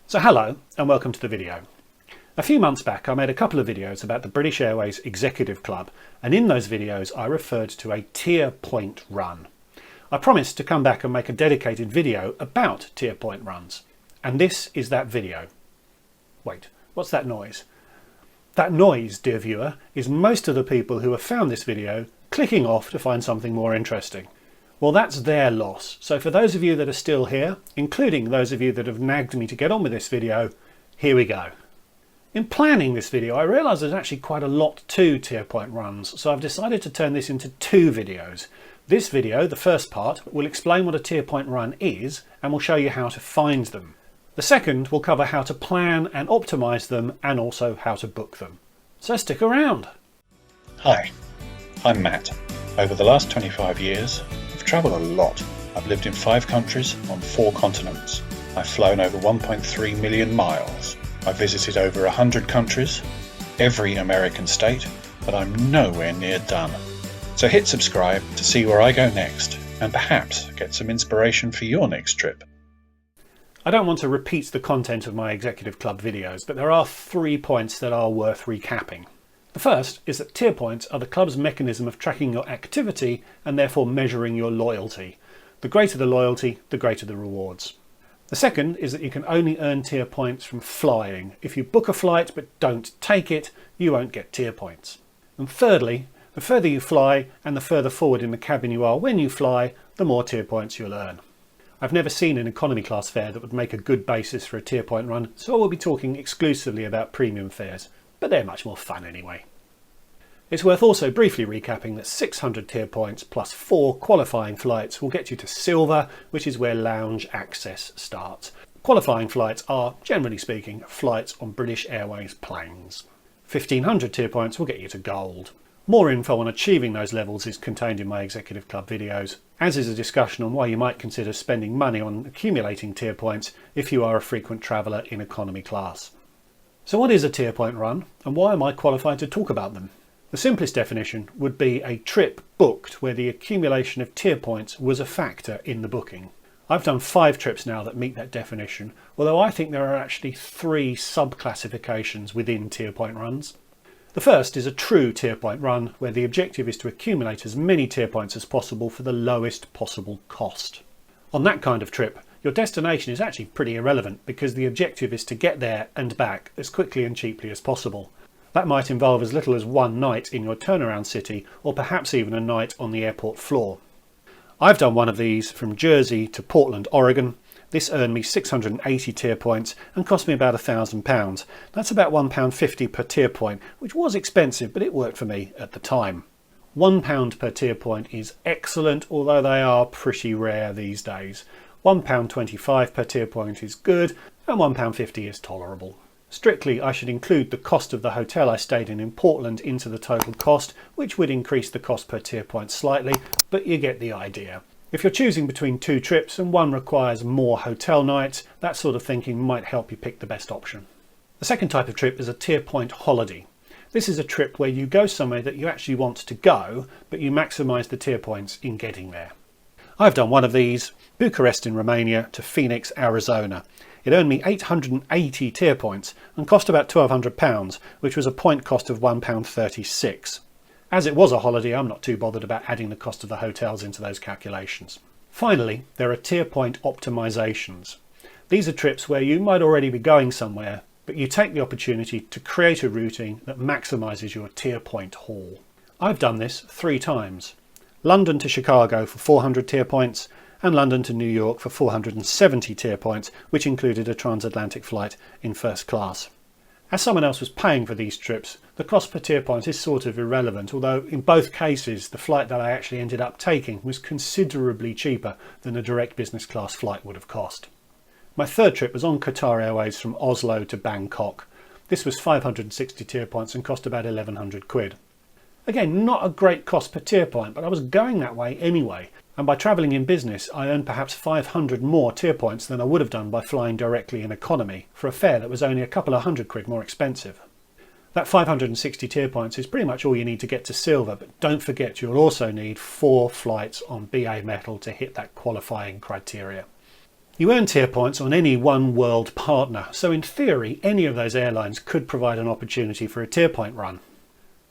So hello and welcome to the video. A few months back I made a couple of videos about the British Airways Executive Club, and in those videos I referred to a tier point run. I promised to come back and make a dedicated video about tier point runs, and this is that video. Wait, what's that noise? That noise, dear viewer, is most of the people who have found this video clicking off to find something more interesting. Well, that's their loss. So for those of you that are still here, including those of you that have nagged me to get on with this video, here we go. In planning this video, I realised there's actually quite a lot to tier point runs, so I've decided to turn this into two videos. This video, the first part, will explain what a tier point run is and will show you how to find them. The second will cover how to plan and optimise them and also how to book them. So stick around. Hi, I'm Matt. Over the last 25 years, I've travelled a lot. I've lived in 5 countries on 4 continents. I've flown over 1.3 million miles. I've visited over 100 countries, every American state, but I'm nowhere near done. So hit subscribe to see where I go next and perhaps get some inspiration for your next trip. I don't want to repeat the content of my Executive Club videos, but there are 3 points that are worth recapping. The first is that tier points are the club's mechanism of tracking your activity and therefore measuring your loyalty. The greater the loyalty, the greater the rewards. The second is that you can only earn tier points from flying. If you book a flight but don't take it, you won't get tier points. And thirdly, the further you fly and the further forward in the cabin you are when you fly, the more tier points you'll earn. I've never seen an economy class fare that would make a good basis for a tier point run, so I will be talking exclusively about premium fares, but they're much more fun anyway. It's worth also briefly recapping that 600 tier points plus 4 qualifying flights will get you to Silver, which is where lounge access starts. Qualifying flights are, generally speaking, flights on British Airways planes. 1500 tier points will get you to Gold. More info on achieving those levels is contained in my Executive Club videos, as is a discussion on why you might consider spending money on accumulating tier points if you are a frequent traveller in economy class. So what is a tier point run, and why am I qualified to talk about them? The simplest definition would be a trip booked where the accumulation of tier points was a factor in the booking. I've done 5 trips now that meet that definition, although I think there are actually 3 sub-classifications within tier point runs. The first is a true tier point run, where the objective is to accumulate as many tier points as possible for the lowest possible cost. On that kind of trip, your destination is actually pretty irrelevant because the objective is to get there and back as quickly and cheaply as possible. That might involve as little as 1 night in your turnaround city, or perhaps even a night on the airport floor. I've done one of these from Jersey to Portland, Oregon. This earned me 680 tier points and cost me about £1,000. That's about £1.50 per tier point, which was expensive, but it worked for me at the time. £1 per tier point is excellent, although they are pretty rare these days. £1.25 per tier point is good, and £1.50 is tolerable. Strictly, I should include the cost of the hotel I stayed in Portland into the total cost, which would increase the cost per tier point slightly, but you get the idea. If you're choosing between 2 trips and one requires more hotel nights, that sort of thinking might help you pick the best option. The second type of trip is a tier point holiday. This is a trip where you go somewhere that you actually want to go, but you maximise the tier points in getting there. I've done one of these, Bucharest in Romania to Phoenix, Arizona. It earned me 880 tier points and cost about £1,200, which was a point cost of £1.36. As it was a holiday, I'm not too bothered about adding the cost of the hotels into those calculations. Finally, there are tier point optimisations. These are trips where you might already be going somewhere, but you take the opportunity to create a routing that maximises your tier point haul. I've done this 3 times. London to Chicago for 400 tier points, and London to New York for 470 tier points, which included a transatlantic flight in first class. As someone else was paying for these trips, the cost per tier point is sort of irrelevant, although in both cases the flight that I actually ended up taking was considerably cheaper than a direct business class flight would have cost. My third trip was on Qatar Airways from Oslo to Bangkok. This was 560 tier points and cost about £1,100. Again, not a great cost per tier point, but I was going that way anyway, and by travelling in business I earned perhaps 500 more tier points than I would have done by flying directly in economy for a fare that was only a couple of £100 more expensive. That 560 tier points is pretty much all you need to get to Silver, but don't forget you'll also need 4 flights on BA Metal to hit that qualifying criteria. You earn tier points on any one world partner, so in theory any of those airlines could provide an opportunity for a tier point run.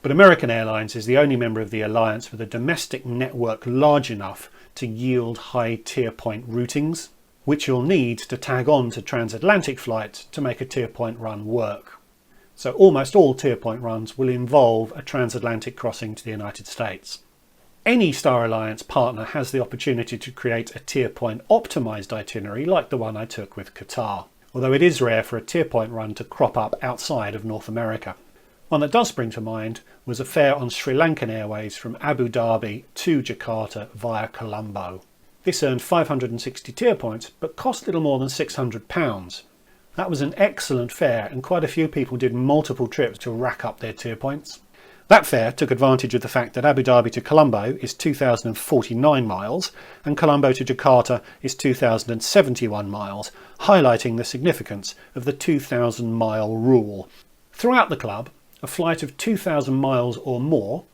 But American Airlines is the only member of the alliance with a domestic network large enough to yield high tier point routings, which you'll need to tag on to transatlantic flights to make a tier point run work. So almost all tier point runs will involve a transatlantic crossing to the United States. Any Star Alliance partner has the opportunity to create a tier point optimised itinerary like the one I took with Qatar, although it is rare for a tier point run to crop up outside of North America. One that does spring to mind was a fare on Sri Lankan Airways from Abu Dhabi to Jakarta via Colombo. This earned 560 tier points but cost little more than £600. That was an excellent fare and quite a few people did multiple trips to rack up their tier points. That fare took advantage of the fact that Abu Dhabi to Colombo is 2,049 miles and Colombo to Jakarta is 2,071 miles, highlighting the significance of the 2,000 mile rule. Throughout the club, a flight of 2,000 miles or more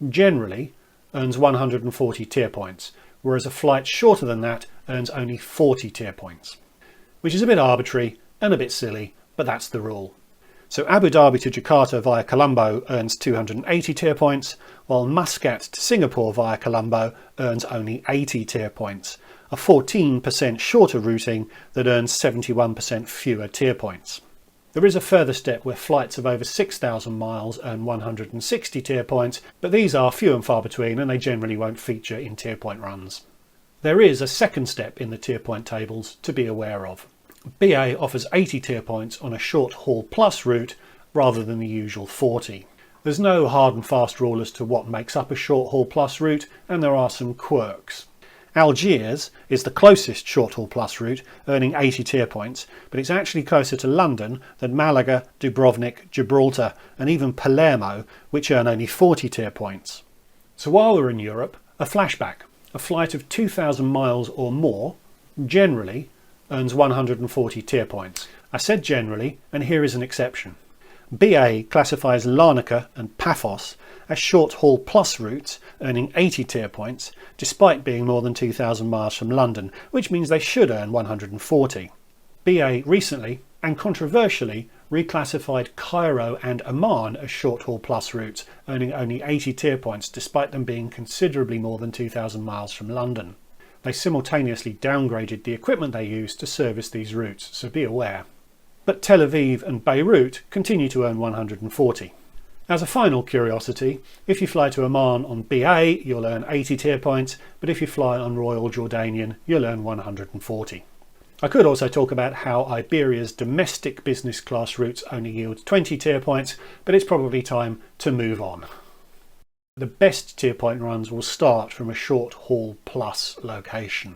generally earns 140 tier points, whereas a flight shorter than that earns only 40 tier points, which is a bit arbitrary and a bit silly, but that's the rule. So Abu Dhabi to Jakarta via Colombo earns 280 tier points, while Muscat to Singapore via Colombo earns only 80 tier points, a 14% shorter routing that earns 71% fewer tier points. There is a further step where flights of over 6,000 miles earn 160 tier points, but these are few and far between and they generally won't feature in tier point runs. There is a second step in the tier point tables to be aware of. BA offers 80 tier points on a short haul plus route rather than the usual 40. There's no hard and fast rule as to what makes up a short haul plus route, and there are some quirks. Algiers is the closest short haul plus route, earning 80 tier points, but it's actually closer to London than Malaga, Dubrovnik, Gibraltar and even Palermo, which earn only 40 tier points. So while we're in Europe, a flashback. A flight of 2,000 miles or more generally earns 140 tier points. I said generally, and here is an exception. BA classifies Larnaca and Paphos as short-haul plus routes, earning 80 tier points, despite being more than 2,000 miles from London, which means they should earn 140. BA recently, and controversially, reclassified Cairo and Amman as short-haul plus routes, earning only 80 tier points, despite them being considerably more than 2,000 miles from London. They simultaneously downgraded the equipment they use to service these routes, so be aware. But Tel Aviv and Beirut continue to earn 140. As a final curiosity, if you fly to Amman on BA, you'll earn 80 tier points, but if you fly on Royal Jordanian, you'll earn 140. I could also talk about how Iberia's domestic business class routes only yield 20 tier points, but it's probably time to move on. The best tier point runs will start from a short haul plus location.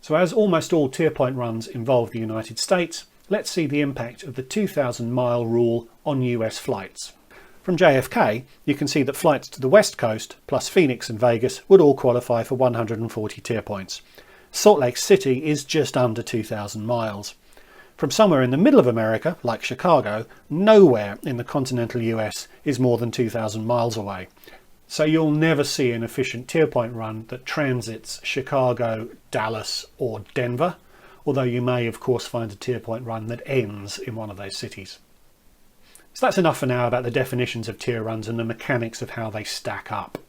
So as almost all tier point runs involve the United States, let's see the impact of the 2,000 mile rule on US flights. From JFK, you can see that flights to the West Coast, plus Phoenix and Vegas, would all qualify for 140 tier points. Salt Lake City is just under 2,000 miles. From somewhere in the middle of America, like Chicago, nowhere in the continental US is more than 2,000 miles away. So you'll never see an efficient tier point run that transits Chicago, Dallas or Denver, although you may of course find a tier point run that ends in one of those cities. So that's enough for now about the definitions of tier runs and the mechanics of how they stack up.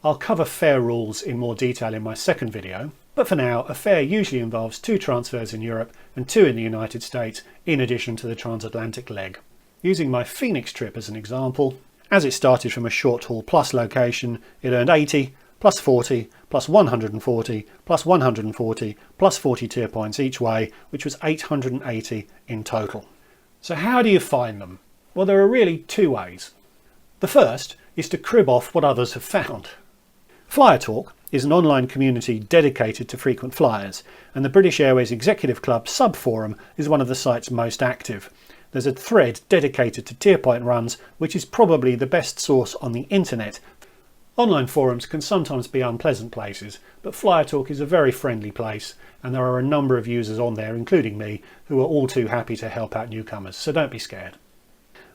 I'll cover fare rules in more detail in my second video, but for now a fare usually involves 2 transfers in Europe and 2 in the United States in addition to the transatlantic leg. Using my Phoenix trip as an example, as it started from a short haul plus location, it earned 80, plus 40, plus 140, plus 140, plus 40 tier points each way, which was 880 in total. So how do you find them? Well, there are really 2 ways. The first is to crib off what others have found. Flyer Talk is an online community dedicated to frequent flyers, and the British Airways Executive Club sub-forum is one of the site's most active. There's a thread dedicated to tier point runs, which is probably the best source on the internet. Online forums can sometimes be unpleasant places, but Flyer Talk is a very friendly place, and there are a number of users on there, including me, who are all too happy to help out newcomers, so don't be scared.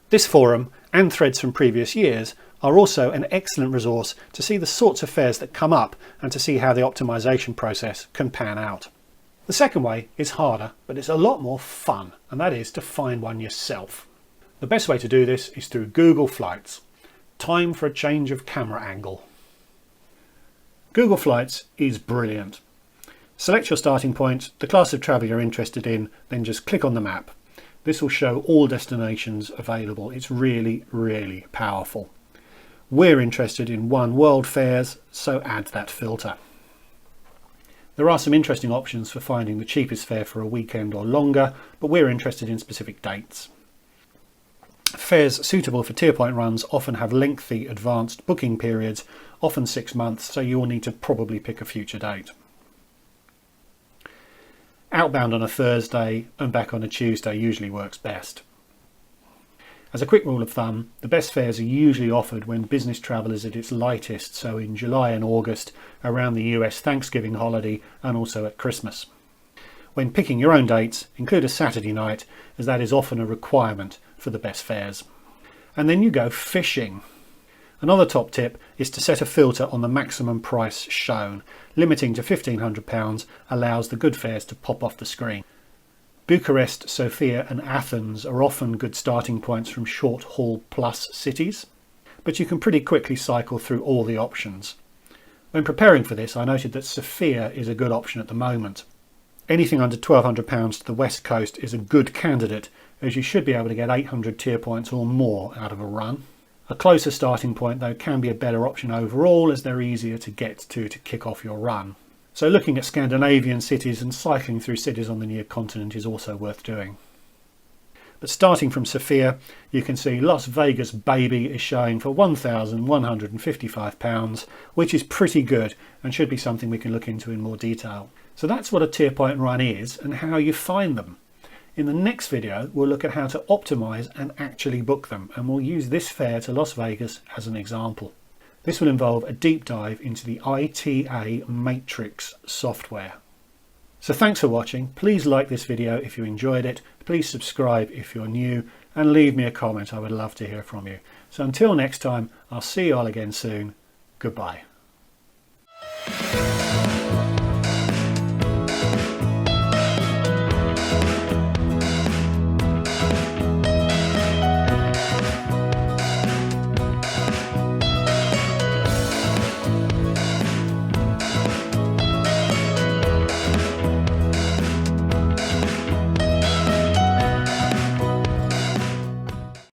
This forum, and threads from previous years, are also an excellent resource to see the sorts of fares that come up and to see how the optimization process can pan out. The second way is harder, but it's a lot more fun, and that is to find one yourself. The best way to do this is through Google Flights. Time for a change of camera angle. Google Flights is brilliant. Select your starting point, the class of travel you're interested in, then just click on the map. This will show all destinations available. It's really, really powerful. We're interested in one world fairs, so add that filter. There are some interesting options for finding the cheapest fare for a weekend or longer, but we're interested in specific dates. Fares suitable for tier point runs often have lengthy advanced booking periods, often 6 months, so you will need to probably pick a future date. Outbound on a Thursday and back on a Tuesday usually works best. As a quick rule of thumb, the best fares are usually offered when business travel is at its lightest, so in July and August, around the US Thanksgiving holiday and also at Christmas. When picking your own dates, include a Saturday night, as that is often a requirement for the best fares. And then you go fishing. Another top tip is to set a filter on the maximum price shown. Limiting to £1,500 allows the good fares to pop off the screen. Bucharest, Sofia and Athens are often good starting points from short haul plus cities, but you can pretty quickly cycle through all the options. When preparing for this, I noted that Sofia is a good option at the moment. Anything under £1,200 to the west coast is a good candidate, as you should be able to get 800 tier points or more out of a run. A closer starting point though can be a better option overall, as they're easier to get to kick off your run. So looking at Scandinavian cities and cycling through cities on the near continent is also worth doing. But starting from Sofia, you can see Las Vegas Baby is showing for £1,155, which is pretty good and should be something we can look into in more detail. So that's what a tier point run is and how you find them. In the next video, we'll look at how to optimize and actually book them, and we'll use this fare to Las Vegas as an example. This will involve a deep dive into the ITA Matrix software. So thanks for watching. Please like this video if you enjoyed it. Please subscribe if you're new, and leave me a comment. I would love to hear from you. So until next time, I'll see you all again soon. Goodbye.